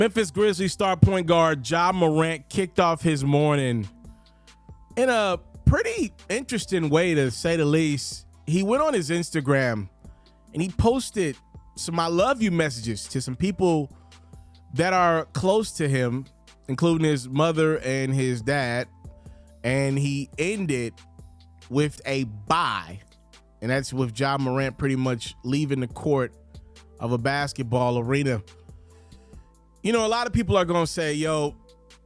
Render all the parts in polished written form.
Memphis Grizzlies star point guard Ja Morant kicked off his morning in a pretty interesting way, to say the least. He went on his Instagram and he posted some I love you messages to some people that are close to him, including his mother and his dad. And he ended with a bye. And that's with Ja Morant pretty much leaving the court of a basketball arena. You know, a lot of people are going to say, yo,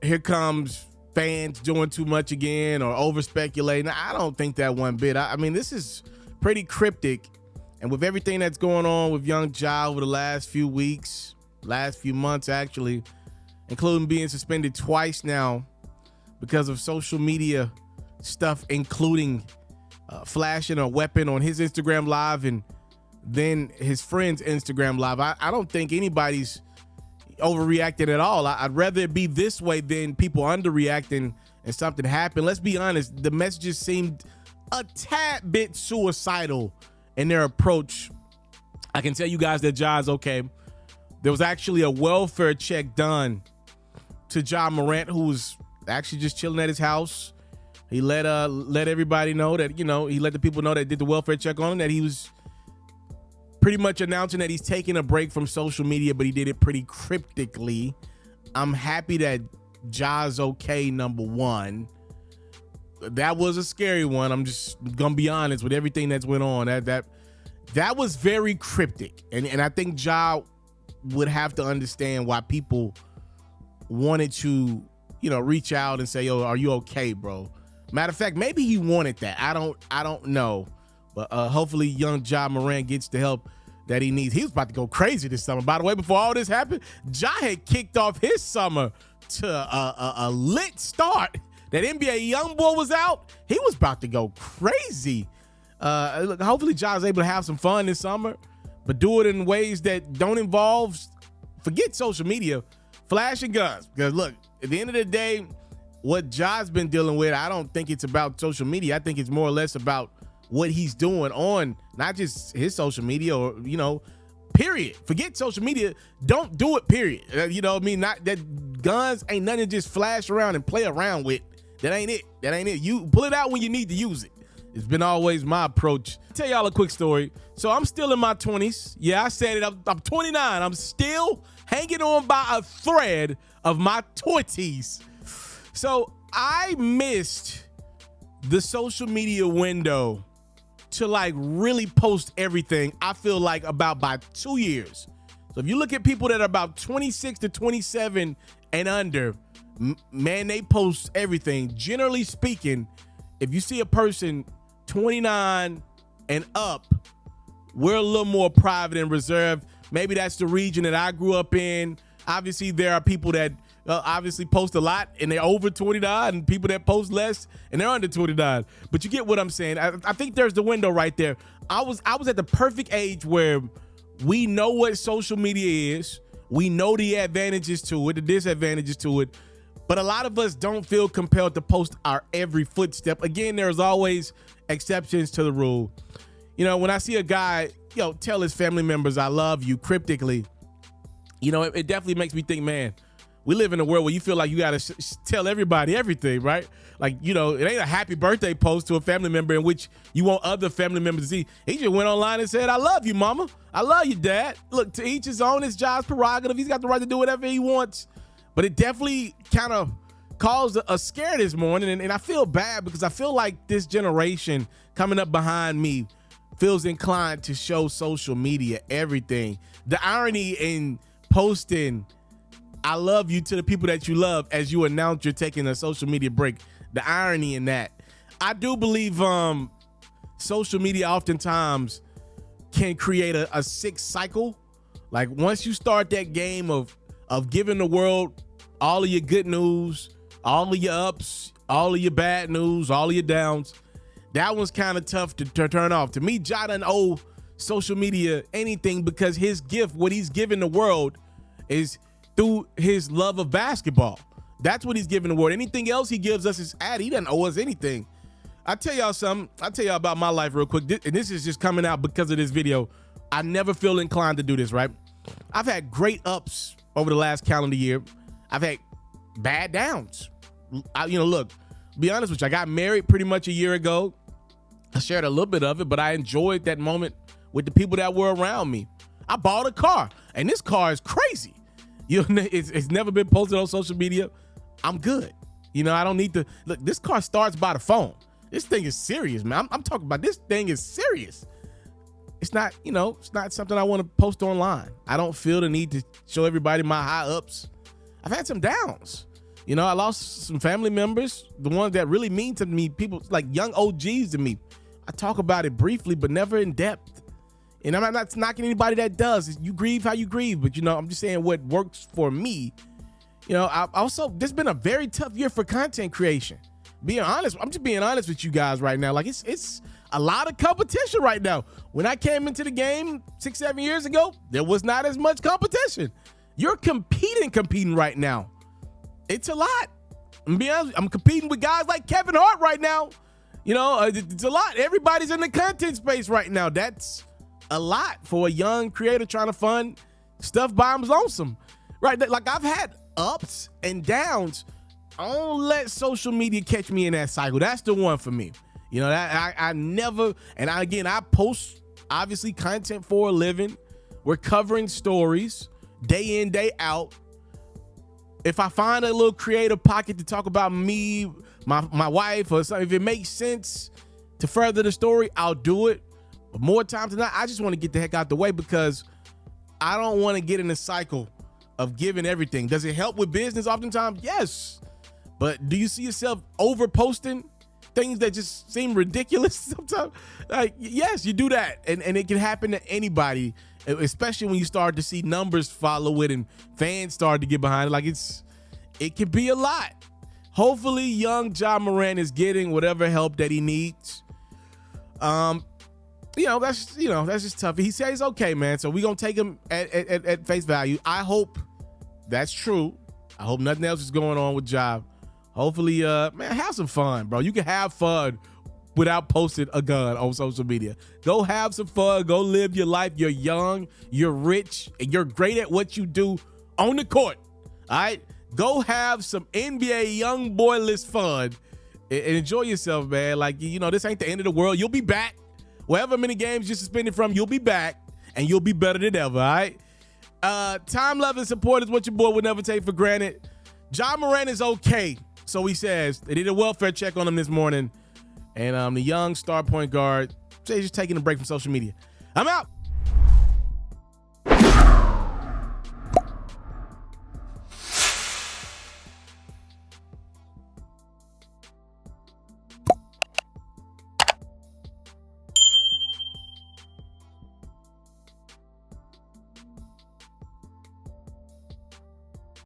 here comes fans doing too much again or over speculating. I don't think that one bit. I mean, this is pretty cryptic. And with everything that's going on with young Ja over the last few weeks, last few months, actually, including being suspended twice now because of social media stuff, including flashing a weapon on his Instagram Live and then his friend's Instagram Live. I don't think anybody's overreacting at all. I'd rather it be this way than people underreacting and something happened. Let's be honest, the messages seemed a tad bit suicidal in their approach. I can tell you guys that Ja's okay. There was actually a welfare check done to Ja Morant, who was actually just chilling at his house. He let everybody know that, you know, he let the people know that did the welfare check on him, that he was pretty much announcing that he's taking a break from social media, but he did it pretty cryptically. I'm happy that Ja's okay, number one. That was a scary one. I'm just gonna be honest with everything that's went on. That was very cryptic. And I think Ja would have to understand why people wanted to, you know, reach out and say, yo, are you okay, bro? Matter of fact, maybe he wanted that. I don't know. But hopefully young Ja Morant gets the help that he needs. He was about to go crazy this summer. By the way, before all this happened, Ja had kicked off his summer to a lit start. That NBA young boy was out. He was about to go crazy. Look, hopefully Ja's able to have some fun this summer, but do it in ways that don't involve, forget social media, flashing guns. Because look, at the end of the day, what Ja's been dealing with, I don't think it's about social media. I think it's more or less about what he's doing on not just his social media or, you know, period. Forget social media. Don't do it, period. You know what I mean? Not that guns ain't nothing to just flash around and play around with. That ain't it. That ain't it. You pull it out when you need to use it. It's been always my approach. Tell y'all a quick story. So I'm still in my 20s. Yeah, I said it. I'm 29. I'm still hanging on by a thread of my 20s. So I missed the social media window to like really post everything, I feel like about by 2 years. So if you look at people that are about 26 to 27 and under, man, they post everything. Generally speaking, if you see a person 29 and up, we're a little more private and reserved. Maybe that's the region that I grew up in. Obviously, there are people that obviously post a lot and they're over 29, and people that post less and they're under 29. But you get what I'm saying. I think there's the window right there. I was at the perfect age where we know what social media is. We know the advantages to it, the disadvantages to it. But a lot of us don't feel compelled to post our every footstep. Again, there's always exceptions to the rule. You know, when I see a guy, you know, tell his family members, I love you, cryptically, you know, it definitely makes me think, man, we live in a world where you feel like you got to tell everybody everything, right? Like, you know, it ain't a happy birthday post to a family member in which you want other family members to see. He just went online and said, I love you, mama. I love you, dad. Look, to each his own. It's Ja's prerogative. He's got the right to do whatever he wants. But it definitely kind of caused a scare this morning. And I feel bad because I feel like this generation coming up behind me feels inclined to show social media everything. The irony in posting I love you to the people that you love as you announce you're taking a social media break. The irony in that. I do believe social media oftentimes can create a sick cycle. Like once you start that game of giving the world all of your good news, all of your ups, all of your bad news, all of your downs, that one's kind of tough to turn off. To me, Ja doesn't owe social media anything because his gift, what he's giving the world, is through his love of basketball. That's what he's giving the world. Anything else he gives us is he doesn't owe us anything. I tell y'all something. I'll tell y'all about my life real quick. And this is just coming out because of this video. I never feel inclined to do this, right? I've had great ups over the last calendar year. I've had bad downs. Look, be honest with you, I got married pretty much a year ago. I shared a little bit of it, but I enjoyed that moment with the people that were around me. I bought a car, and this car is crazy. It's never been posted on social media. I'm good. I don't need to look. This car starts by the phone. This thing is serious, man. I'm talking about this thing is serious. It's not, it's not something I want to post online. I don't feel the need to show everybody my high ups. I've had some downs. I lost some family members, the ones that really mean to me, people like young OGs to me. I talk about it briefly, but never in depth. And I'm not knocking anybody that does. You grieve how you grieve, but I'm just saying what works for me. This has been a very tough year for content creation. Being honest, I'm just being honest with you guys right now. Like it's a lot of competition right now. When I came into the game 6-7 years ago, there was not as much competition. You're competing right now. It's a lot. I'm being honest, I'm competing with guys like Kevin Hart right now. It's a lot. Everybody's in the content space right now. That's a lot for a young creator trying to fund stuff by his lonesome. Right? Like I've had ups and downs. I don't let social media catch me in that cycle. That's the one for me. I never, I post obviously content for a living. We're covering stories day in, day out. If I find a little creative pocket to talk about me, my wife, or something, if it makes sense to further the story, I'll do it. But more times than not, I just want to get the heck out the way because I don't want to get in the cycle of giving everything. Does it help with business oftentimes? Yes. But do you see yourself over posting things that just seem ridiculous sometimes? Like, yes, you do that. And it can happen to anybody, especially when you start to see numbers follow it and fans start to get behind it. Like it can be a lot. Hopefully young Ja Morant is getting whatever help that he needs. That's just tough. He says okay, man. So we're gonna take him at face value. I hope that's true. I hope nothing else is going on with Ja. Hopefully, man, have some fun, bro. You can have fun without posting a gun on social media. Go have some fun. Go live your life. You're young, you're rich, and you're great at what you do on the court. All right? Go have some NBA young boy list fun and enjoy yourself, man. Like, this ain't the end of the world. You'll be back. Whatever many games you're suspended from, you'll be back, and you'll be better than ever, all right? Time, love, and support is what your boy would never take for granted. Ja Morant is okay. So he says they did a welfare check on him this morning. And the young star point guard says he's just taking a break from social media. I'm out.